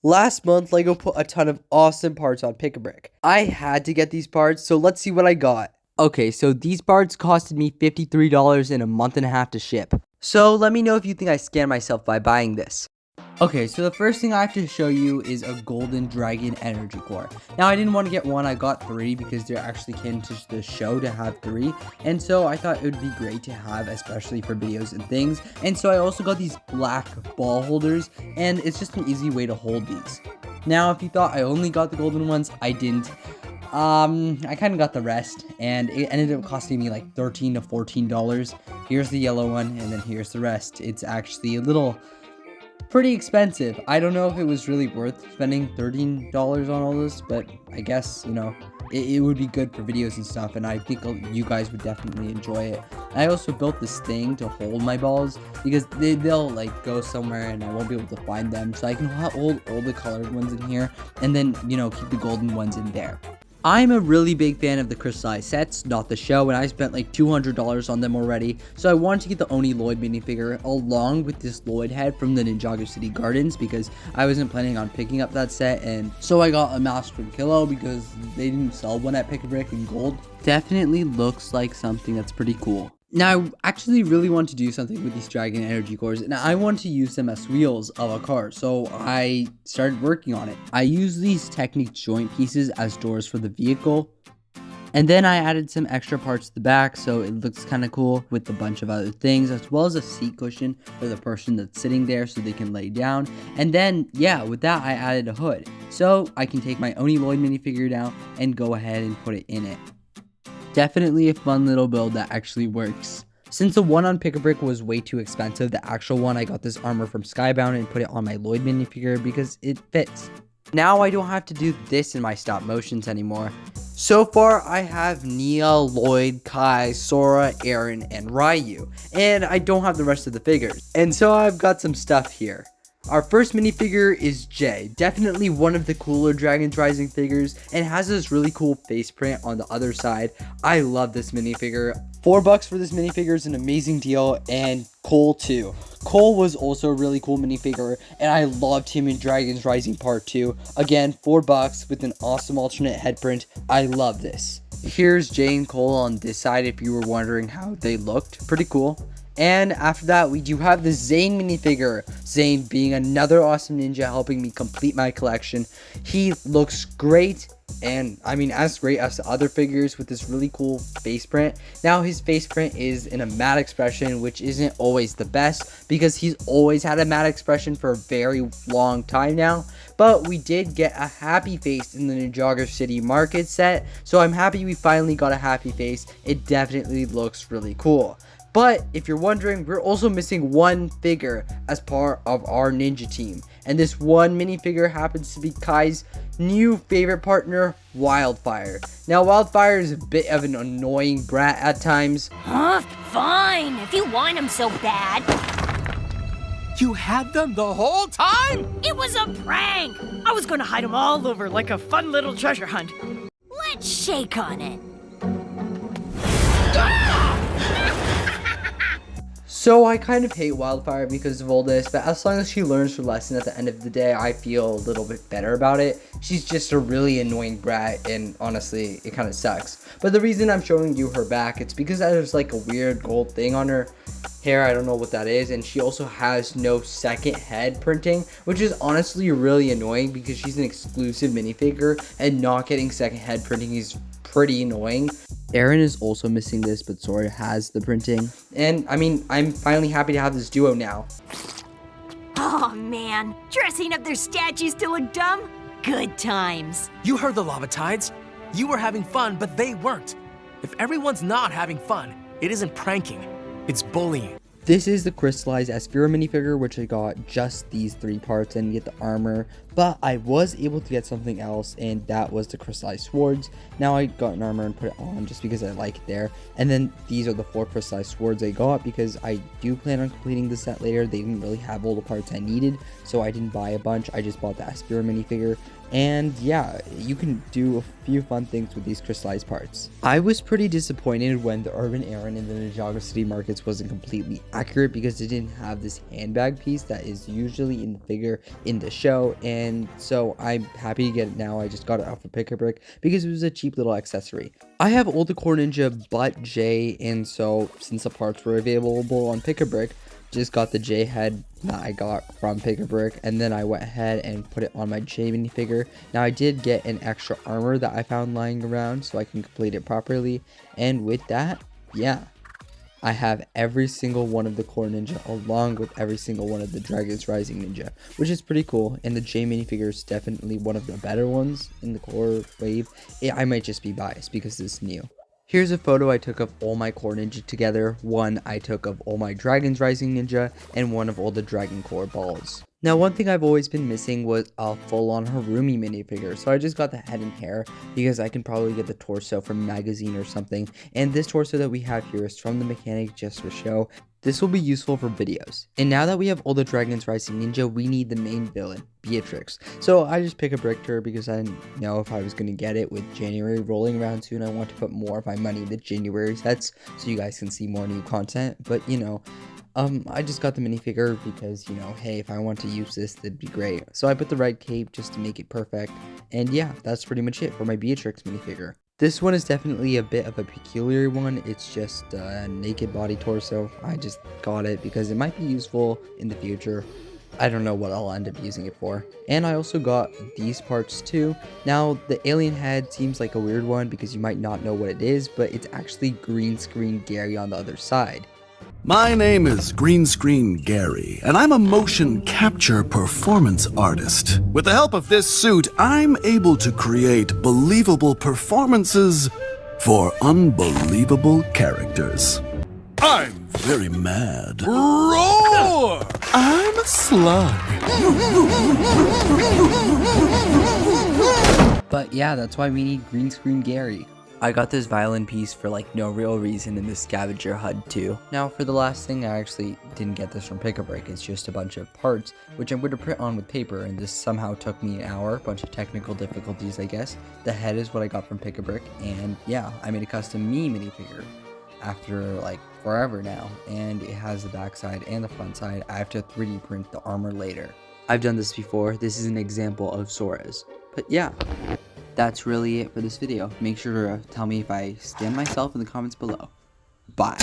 Last month, LEGO put a ton of awesome parts on Pick-a-Brick. I had to get these parts, so let's see what I got. Okay, so these parts costed me $53 in a month and a half to ship. So let me know if you think I scammed myself by buying this. Okay, so the first thing I have to show you is a golden dragon energy core. Now, I didn't want to get one, I got 3 because they're actually came to the show to have 3. And so I thought it would be great to have, especially for videos and things. And so I also got these black ball holders, and it's just an easy way to hold these. Now, if you thought I only got the golden ones, I didn't. I kind of got the rest, and it ended up costing me like $13 to $14. Here's the yellow one, and then here's the rest. It's actually a little pretty expensive. I don't know if it was really worth spending $13 on all this, but I guess, you know, it would be good for videos and stuff, and I think you guys would definitely enjoy it. I also built this thing to hold my balls because they'll like go somewhere and I won't be able to find them, so I can hold all the colored ones in here and then, you know, keep the golden ones in there. I'm a really big fan of the crystallized sets, not the show, and I spent like $200 on them already, so I wanted to get the Oni Lloyd minifigure along with this Lloyd head from the Ninjago City Gardens because I wasn't planning on picking up that set, and so I got a Master Kilo because they didn't sell one at Pick-a-Brick in gold. Definitely looks like something that's pretty cool. Now, I actually really want to do something with these dragon energy cores, and I want to use them as wheels of a car, so I started working on it. I use these Technic joint pieces as doors for the vehicle, and then I added some extra parts to the back, so it looks kind of cool with a bunch of other things, as well as a seat cushion for the person that's sitting there so they can lay down. And then, yeah, with that, I added a hood, so I can take my Oni Lloyd minifigure down and go ahead and put it in it. Definitely a fun little build that actually works. Since the one on Pick-a-Brick was way too expensive, the actual one, I got this armor from Skybound and put it on my Lloyd minifigure because it fits. Now I don't have to do this in my stop motions anymore. So far, I have Nia, Lloyd, Kai, Sora, Arin, and Riyu, and I don't have the rest of the figures. And so I've got some stuff here. Our first minifigure is Jay, definitely one of the cooler Dragons Rising figures, and has this really cool face print on the other side. I love this minifigure. $4 for this minifigure is an amazing deal, and Cole too. Cole was also a really cool minifigure, and I loved him in Dragons Rising Part 2. Again, $4 with an awesome alternate head print. I love this. Here's Jay and Cole on this side if you were wondering how they looked. Pretty cool. And after that, we do have the Zane minifigure. Zane being another awesome ninja helping me complete my collection. He looks great, and I mean as great as the other figures with this really cool face print. Now his face print is in a matte expression, which isn't always the best because he's always had a matte expression for a very long time now. But we did get a happy face in the Ninjago City Market set, so I'm happy we finally got a happy face. It definitely looks really cool. But if you're wondering, we're also missing one figure as part of our ninja team. And this one minifigure happens to be Kai's new favorite partner, Wildfire. Now, Wildfire is a bit of an annoying brat at times. Huh? Fine, if you want him so bad. You had them the whole time? It was a prank! I was gonna hide them all over like a fun little treasure hunt. Let's shake on it. So I kind of hate Wildfire because of all this, but as long as she learns her lesson at the end of the day, I feel a little bit better about it. She's just a really annoying brat, and honestly, it kind of sucks. But the reason I'm showing you her back, it's because there's like a weird gold thing on her hair. I don't know what that is, and she also has no second head printing, which is honestly really annoying because she's an exclusive minifigure, and not getting second head printing is pretty annoying. Arin is also missing this, but Sora has the printing. And I mean, I'm finally happy to have this duo now. Oh man, dressing up their statues to look dumb? Good times. You heard the lava tides. You were having fun, but they weren't. If everyone's not having fun, it isn't pranking, it's bullying. This is the crystallized Asph minifigure, which I got just these 3 parts and get the armor, but I was able to get something else, and that was the crystallized swords. Now I got an armor and put it on just because I like it there, and then these are the 4 crystallized swords I got because I do plan on completing the set later. They didn't really have all the parts I needed, so I didn't buy a bunch. I just bought the Asph minifigure. And yeah, you can do a few fun things with these crystallized parts. I was pretty disappointed when the urban Arin in the Ninjago City Markets wasn't completely accurate because it didn't have this handbag piece that is usually in the figure in the show, and so I'm happy to get it now. I just got it off of Pick-a-Brick because it was a cheap little accessory. I have all the Core Ninja but J, and so since the parts were available on Pick-a-Brick, just got the J head that I got from Pick-a-Brick, and then I went ahead and put it on my J minifigure. Now I did get an extra armor that I found lying around so I can complete it properly, and with that, yeah, I have every single one of the Core Ninja along with every single one of the Dragon's Rising Ninja, which is pretty cool, and the J minifigure is definitely one of the better ones in the core wave. I might just be biased because it's new. Here's a photo I took of all my Core Ninja together, one I took of all my Dragon's Rising Ninja, and one of all the Dragon Core balls. Now, one thing I've always been missing was a full-on Harumi minifigure, so I just got the head and hair because I can probably get the torso from a magazine or something, and this torso that we have here is from the mechanic just for show. This will be useful for videos. And now that we have all the Dragon's Rising Ninja, we need the main villain, Beatrix. So I just Pick-a-Bricked her because I didn't know if I was going to get it with January rolling around soon. I want to put more of my money into January sets so you guys can see more new content. But, you know, I just got the minifigure because, you know, hey, if I want to use this, that'd be great. So I put the red cape just to make it perfect. And yeah, that's pretty much it for my Beatrix minifigure. This one is definitely a bit of a peculiar one. It's just a naked body torso. I just got it because it might be useful in the future. I don't know what I'll end up using it for. And I also got these parts too. Now, the alien head seems like a weird one because you might not know what it is, but it's actually Green Screen Gary on the other side. My name is Green Screen Gary, and I'm a motion capture performance artist. With the help of this suit, I'm able to create believable performances for unbelievable characters. I'm very mad. Roar! I'm a slug. But yeah, that's why we need Green Screen Gary. I got this violin piece for like no real reason in the scavenger HUD too. Now for the last thing, I actually didn't get this from Pick-a-Brick. It's just a bunch of parts which I'm going to print on with paper, and this somehow took me an hour. Bunch of technical difficulties, I guess. The head is what I got from Pick-a-Brick, and yeah, I made a custom me minifigure after like forever now, and it has the back side and the front side. I have to 3D print the armor later. I've done this before. This is an example of Sora's. But yeah, that's really it for this video. Make sure to tell me if I scam myself in the comments below. Bye.